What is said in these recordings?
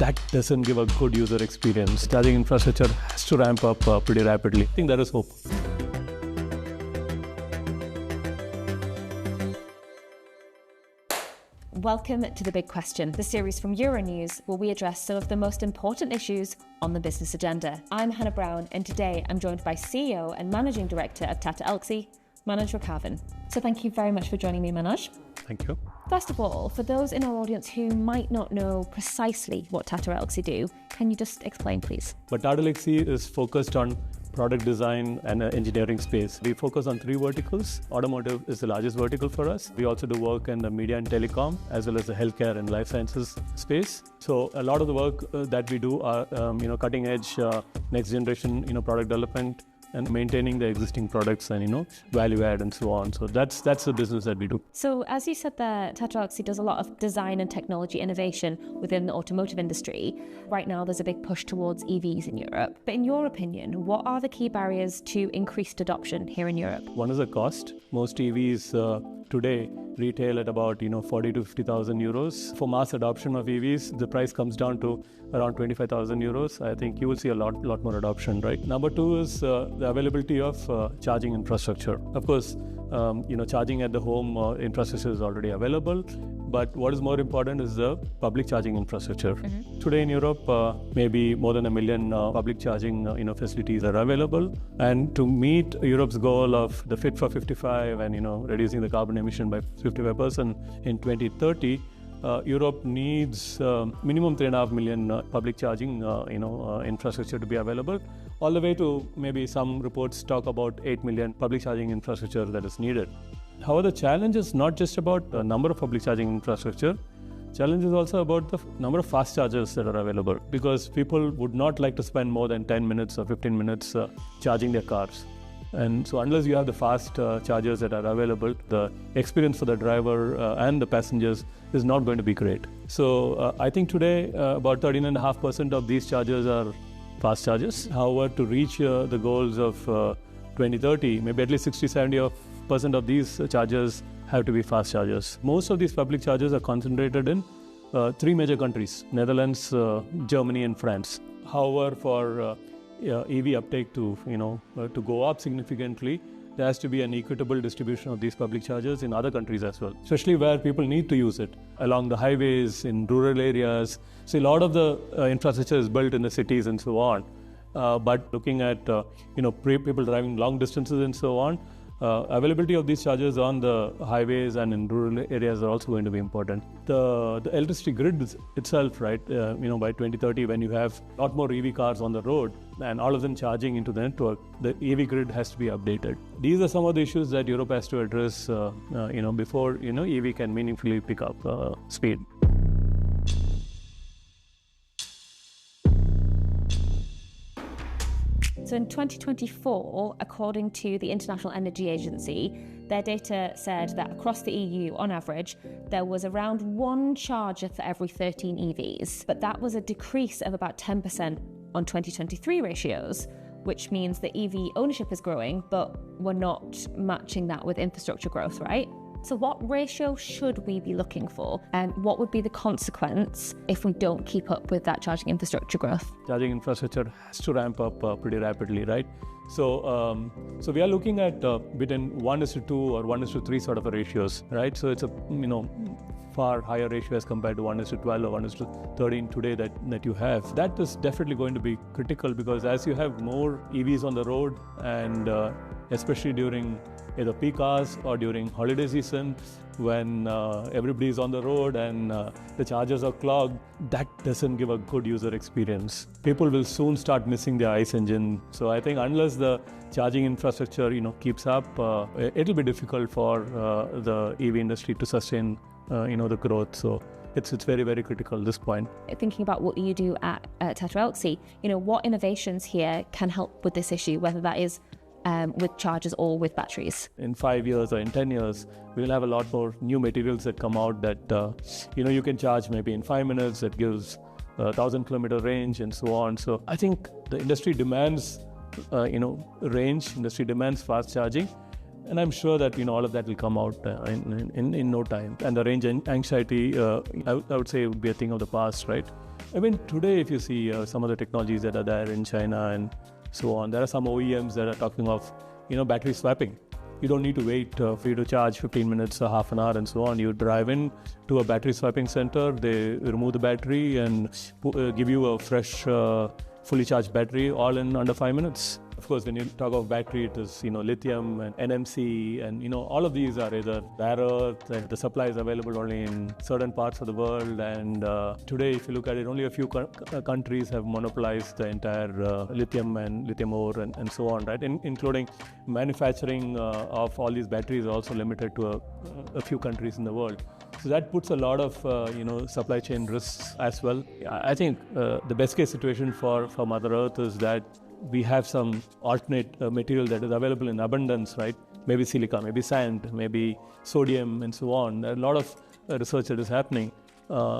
that doesn't give a good user experience. Charging infrastructure has to ramp up pretty rapidly. I think there is hope. Welcome to The Big Question, the series from Euronews where we address some of the most important issues on the business agenda. I'm Hannah Brown, and today I'm joined by CEO and Managing Director of Tata Elxsi, Manoj Raghavan. So thank you very much for joining me, Manoj. Thank you. First of all, for those in our audience who might not know precisely what Tata Elxsi do, can you just explain, please? But Tata Elxsi is focused on product design and engineering space. We focus on three verticals. Automotive is the largest vertical for us. We also do work in the media and telecom, as well as the healthcare and life sciences space. So a lot of the work that we do are, cutting edge, next generation, product development and maintaining the existing products and, value add and so on. So that's the business that we do. So as you said there, Tata Elxsi does a lot of design and technology innovation within the automotive industry. Right now, there's a big push towards EVs in Europe. But in your opinion, what are the key barriers to increased adoption here in Europe? One is the cost. Most EVs today retail at about 40 to 50,000 euros. For mass adoption of EVs, the price comes down to around 25,000 euros. I think you will see a lot more adoption, right? Number two is the availability of charging infrastructure. Of course, charging at the home infrastructure is already available. But what is more important is the public charging infrastructure. Mm-hmm. Today in Europe, maybe more than 1 million public charging facilities are available. And to meet Europe's goal of the Fit for 55 and reducing the carbon emission by 55% in 2030, Europe needs minimum 3.5 million public charging infrastructure to be available, all the way to maybe some reports talk about 8 million public charging infrastructure that is needed. However, the challenge is not just about the number of public charging infrastructure. Challenge is also about the number of fast chargers that are available, because people would not like to spend more than 10 minutes or 15 minutes charging their cars. And so unless you have the fast chargers that are available, the experience for the driver and the passengers is not going to be great. So I think today about 13.5% of these chargers are fast chargers. However, to reach the goals of 2030, maybe at least 60-70% of these chargers have to be fast chargers. Most of these public chargers are concentrated in three major countries: Netherlands, Germany, and France. However, for EV uptake to go up significantly, there has to be an equitable distribution of these public chargers in other countries as well, especially where people need to use it, along the highways, in rural areas. So a lot of the infrastructure is built in the cities and so on. But looking at people driving long distances and so on, availability of these chargers on the highways and in rural areas are also going to be important. The electricity grid itself, right? By 2030, when you have a lot more EV cars on the road and all of them charging into the network, the EV grid has to be updated. These are some of the issues that Europe has to address, before EV can meaningfully pick up speed. So in 2024, according to the International Energy Agency, their data said that across the EU, on average, there was around one charger for every 13 EVs. But that was a decrease of about 10% on 2023 ratios, which means that EV ownership is growing, but we're not matching that with infrastructure growth, right? So what ratio should we be looking for? And what would be the consequence if we don't keep up with that charging infrastructure growth? Charging infrastructure has to ramp up pretty rapidly, right? So we are looking at between 1:2 or 1:3 sort of a ratios, right? So it's a far higher ratio as compared to 1:12 or 1:13 today that you have. That is definitely going to be critical, because as you have more EVs on the road, and especially during either peak hours or during holiday season, when everybody is on the road and the chargers are clogged, that doesn't give a good user experience. People will soon start missing their ICE engine. So I think unless the charging infrastructure keeps up, it'll be difficult for the EV industry to sustain the growth. So it's very, very critical at this point. Thinking about what you do at Tata Elxsi, what innovations here can help with this issue, whether that is with chargers or with batteries? In 5 years or in 10 years, we'll have a lot more new materials that come out that, you can charge maybe in 5 minutes, that gives 1,000-kilometer range and so on. So I think the industry demands, range, industry demands fast charging. And I'm sure that all of that will come out in no time. And the range anxiety, I would say, would be a thing of the past, right? I mean, today, if you see some of the technologies that are there in China and so on, there are some OEMs that are talking of, battery swapping. You don't need to wait for you to charge 15 minutes or half an hour and so on. You drive in to a battery swapping center, they remove the battery and give you a fresh, fully charged battery all in under 5 minutes. Of course, when you talk of battery, it is lithium and NMC, and all of these are either rare earth, and the supply is available only in certain parts of the world. And today, if you look at it, only a few countries have monopolized the entire lithium and lithium ore and so on, right? Including manufacturing of all these batteries, also limited to a few countries in the world. So that puts a lot of supply chain risks as well. I think the best case situation for Mother Earth is that we have some alternate material that is available in abundance, right? Maybe silica, maybe sand, maybe sodium, and so on. There are a lot of research that is happening.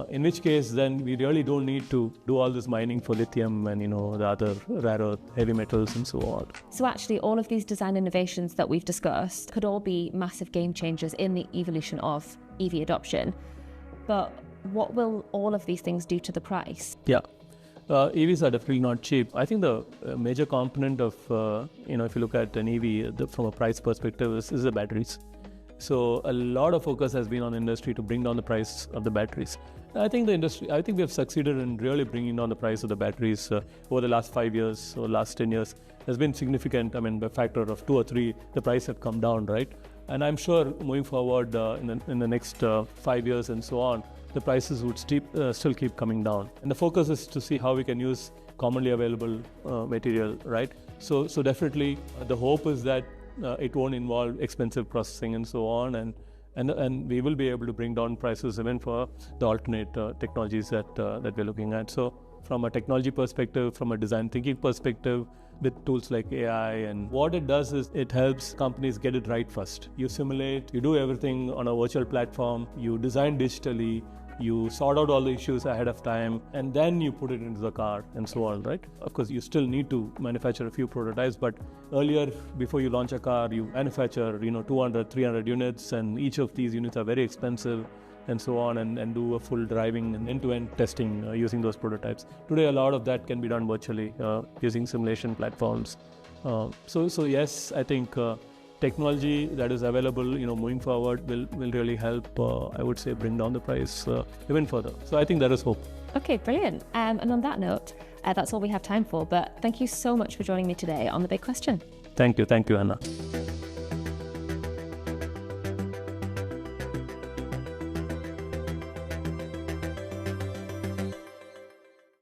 In which case, then we really don't need to do all this mining for lithium and the other rare earth, heavy metals, and so on. So actually, all of these design innovations that we've discussed could all be massive game changers in the evolution of EV adoption. But what will all of these things do to the price? Yeah. EVs are definitely not cheap. I think the major component of, if you look at an EV from a price perspective is the batteries. So a lot of focus has been on industry to bring down the price of the batteries. I think we have succeeded in really bringing down the price of the batteries over the last 5 years or last 10 years. Has been significant. I mean, by a factor of 2 or 3, the price have come down, right? And I'm sure moving forward in the next 5 years and so on, the prices would still keep coming down. And the focus is to see how we can use commonly available material, right? So definitely the hope is that it won't involve expensive processing and so on, and we will be able to bring down prices even for the alternate technologies that we're looking at. So from a technology perspective, from a design thinking perspective, with tools like AI, and what it does is it helps companies get it right first. You simulate, you do everything on a virtual platform, you design digitally, you sort out all the issues ahead of time, and then you put it into the car and so on, right? Of course, you still need to manufacture a few prototypes, but earlier, before you launch a car, you manufacture 200, 300 units, and each of these units are very expensive and so on, and do a full driving and end-to-end testing using those prototypes. Today, a lot of that can be done virtually using simulation platforms. So yes, I think technology that is available, moving forward will really help, I would say, bring down the price even further. So I think there is hope. Okay, brilliant. And on that note, that's all we have time for. But thank you so much for joining me today on The Big Question. Thank you, Anna.